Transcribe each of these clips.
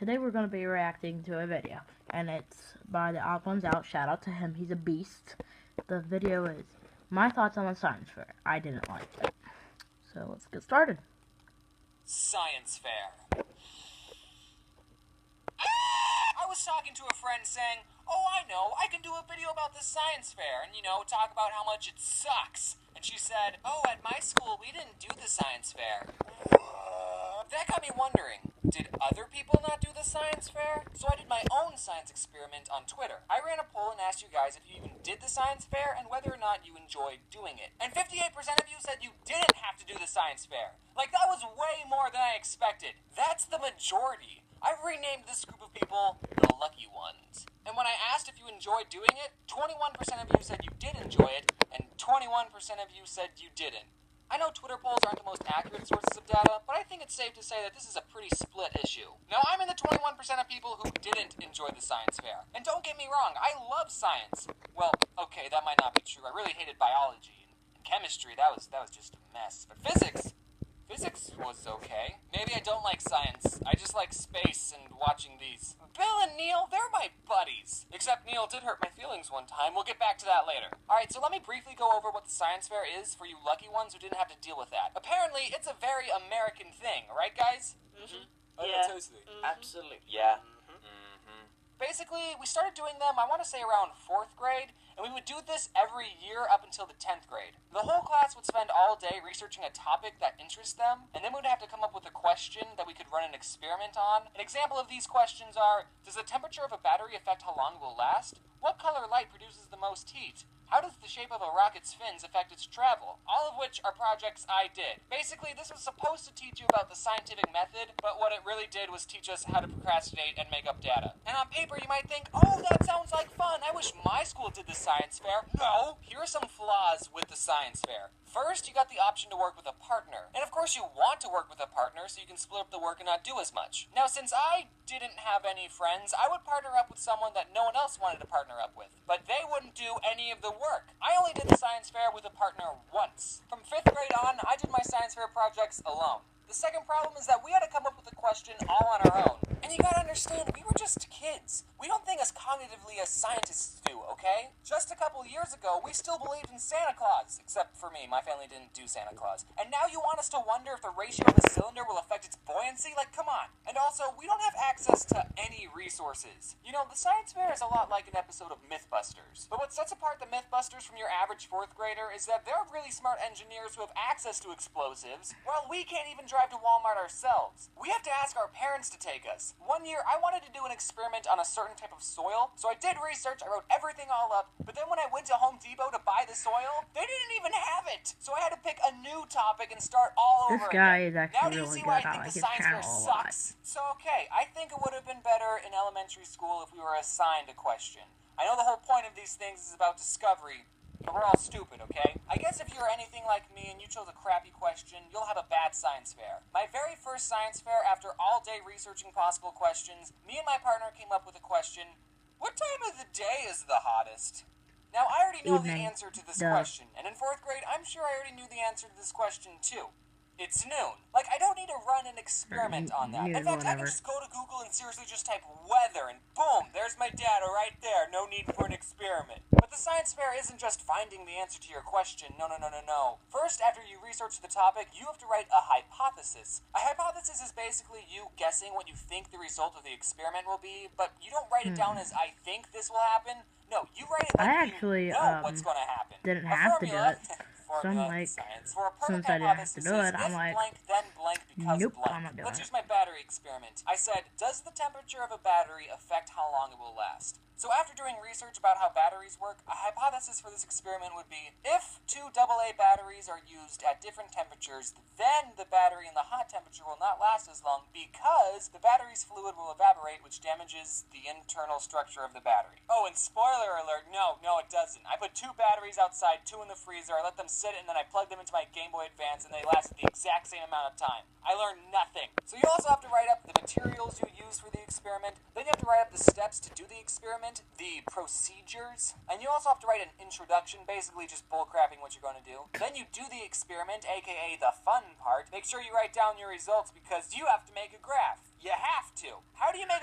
Today we're going to be reacting to a video, and it's by the Odd Ones Out. Shout out to him, he's a beast. The video is my thoughts on the science fair. I didn't like it. So let's get started. Science fair. I was talking to a friend saying, oh, I know, I can do a video about the science fair and, talk about how much it sucks. And she said, oh, at my school, we didn't do the science fair. That got me wondering, did other people not do the science fair? So I did my own science experiment on Twitter. I ran a poll and asked you guys if you even did the science fair and whether or not you enjoyed doing it. And 58% of you said you didn't have to do the science fair. Like, that was way more than I expected. That's the majority. I've renamed this group of people the lucky ones. And when I asked if you enjoyed doing it, 21% of you said you did enjoy it, and 21% of you said you didn't. I know Twitter polls aren't the most accurate sources of data, but I think it's safe to say that this is a pretty split issue. Now, I'm in the 21% of people who didn't enjoy the science fair. And don't get me wrong, I love science. Well, okay, that might not be true. I really hated biology and chemistry. That was just a mess. But physics was okay. Maybe I don't like science. I just like space and watching these. Bill and Neil, they're my buddies. Except Neil did hurt my feelings one time. We'll get back to that later. Alright, so let me briefly go over what the science fair is for you lucky ones who didn't have to deal with that. Apparently, it's a very American thing, right guys? Mm-hmm. Yeah. Totally. Mm-hmm. Absolutely. Yeah. Basically, we started doing them, I want to say around 4th grade, and we would do this every year up until the 10th grade. The whole class would spend all day researching a topic that interests them, and then we would have to come up with a question that we could run an experiment on. An example of these questions are, does the temperature of a battery affect how long it will last? What color light produces the most heat? How does the shape of a rocket's fins affect its travel? All of which are projects I did. Basically, this was supposed to teach you about the scientific method, but what it really did was teach us how to procrastinate and make up data. And on paper, you might think, oh, that sounds like fun. I wish my school did the science fair. No! Here are some flaws with the science fair. First, you got the option to work with a partner. And of course, you want to work with a partner so you can split up the work and not do as much. Now, since I didn't have any friends, I would partner up with someone that no one else wanted to partner up with. But they wouldn't do any of the work. I only did the science fair with a partner once. From 5th grade on, I did my science fair projects alone. The second problem is that we had to come up with a question all on our own. And you gotta understand, we were just kids. We don't think as cognitively as scientists do, okay? Just a couple years ago, we still believed in Santa Claus. Except for me, my family didn't do Santa Claus. And now you want us to wonder if the ratio of the cylinder will affect its buoyancy? Like, come on. And also, we don't have access to any resources. You know, the science fair is a lot like an episode of Mythbusters. But what sets apart the Mythbusters from your average 4th grader is that they're really smart engineers who have access to explosives, while we can't even drive to Walmart ourselves. We have to ask our parents to take us. One year, I wanted to do an experiment on a certain type of soil, so I did research, I wrote everything all up, but then when I went to Home Depot to buy the soil, they didn't even have it! So I had to pick a new topic and start all over This guy again. is actually Now do you really see good. why I I think like the his science fair channel a lot. sucks? So okay, I think it would have been better in elementary school if we were assigned a question. I know the whole point of these things is about discovery, but we're all stupid, okay? I guess if you're anything like me and you chose a crappy question, you'll have a bad science fair. My very first science fair, after all day researching possible questions, me and my partner came up with a question, what time of the day is the hottest? Now, I already know the Evening. answer to this Duh. question, and in 4th grade, I'm sure I already knew the answer to this question, too. It's noon. Like, I don't need to run an experiment on that. In fact, I can just go to Google and seriously just type weather, and boom, there's my data right there. No need for an experiment. But the science fair isn't just finding the answer to your question. No. First, after you research the topic, you have to write a hypothesis. A hypothesis is basically you guessing what you think the result of the experiment will be, but you don't write it down as I think this will happen. No, you write it like I actually, you know what's going to happen. didn't A have to do formula- it. formula So I'm in like, science. For a perfect since I didn't have to hypothesis do it, is I'm if like, blank, then blank because nope, blank. I'm not doing Let's it. use my battery experiment. I said, does the temperature of a battery affect how long it will last? So after doing research about how batteries work, a hypothesis for this experiment would be, if 2 AA batteries are used at different temperatures, then the battery in the hot temperature will not last as long because the battery's fluid will evaporate, which damages the internal structure of the battery. Oh, and spoiler alert, no, it doesn't. I put 2 batteries outside, 2 in the freezer, I let them sit, and then I plugged them into my Game Boy Advance, and they lasted the exact same amount of time. I learned nothing. So you also have to write up the materials you use for the experiment, then you have to write up the steps to do the experiment, the procedures, and you also have to write an introduction, basically just bullcrapping what you're going to do. Then you do the experiment, aka the fun part. Make sure you write down your results because you have to make a graph. You have to. How do you make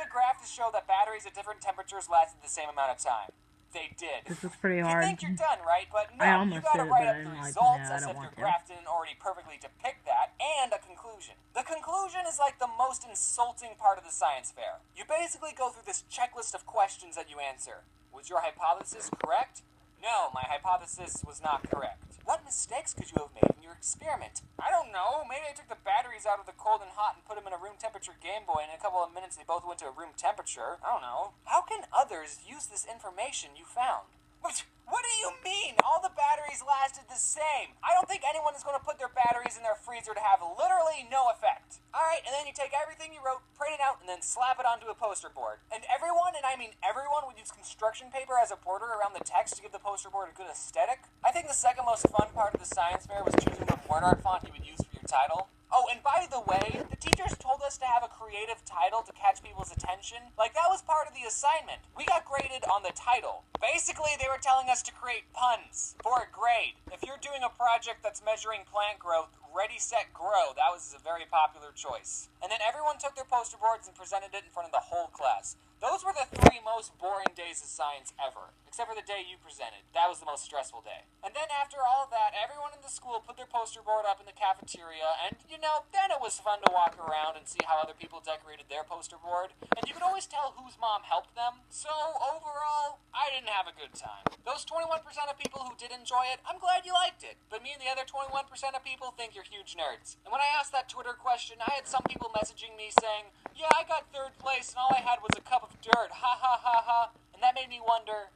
to show that batteries at different temperatures lasted the same amount of time. They did. This is pretty You hard. think you're done, right? But no, I you almost gotta did, write but up I the didn't results I as don't if want your to. graph didn't already perfectly depict that, and a conclusion. The conclusion is like the most insulting part of the science fair. You basically go through this checklist of questions that you answer. Was your hypothesis correct? No, my hypothesis was not correct. What mistakes could you have made in your experiment? I don't know. Maybe I took the batteries out of the cold and hot and put them in a room temperature Game Boy, and in a couple of minutes they both went to a room temperature. I don't know. How can others use this information you found? What do you mean? All the batteries lasted the same. I don't think anyone is going to put their batteries in their freezer to have literally no effect. Alright, and then you take everything you wrote, print it out, and then slap it onto a poster board. And everyone, and I mean everyone, would use construction paper as a border around the text to give the poster board a good aesthetic. I think the second most fun part of the science fair was choosing what word art font you would use for your title. Oh, and by the way, the teachers told us to have a creative title to catch people's attention. Like, that was part of the assignment. We got graded on the title. Basically, they were telling us to create puns for a grade. If you're doing a project that's measuring plant growth, Ready, Set, Grow, that was a very popular choice. And then everyone took their poster boards and presented it in front of the whole class. Those were the 3 most boring days of science ever, except for the day you presented. That was the most stressful day. And then after all of that, everyone in the school put their poster board up in the cafeteria, and, you know, then it was fun to walk around and see how other people decorated their poster board, and you could always tell whose mom helped them. So, overall, I didn't have a good time. Those 21% of people who did enjoy it, I'm glad you liked it, but me and the other 21% of people think you're huge nerds. And when I asked that Twitter question, I had some people messaging me saying, yeah, I got 3rd place and all I had was a cup of dirt, ha ha ha ha, and that made me wonder,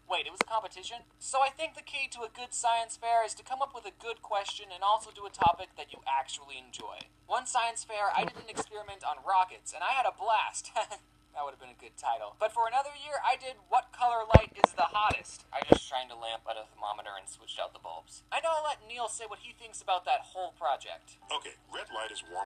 wait, it was a competition? So I think the key to a good science fair is to come up with a good question and also do a topic that you actually enjoy. One science fair, I did an experiment on rockets, and I had a blast. That would have been a good title. But for another year, I did What Color Light is the Hottest? I just shined a lamp at a thermometer and switched out the bulbs. I know I'll let Neil say what he thinks about that whole project. Okay, red light is warm.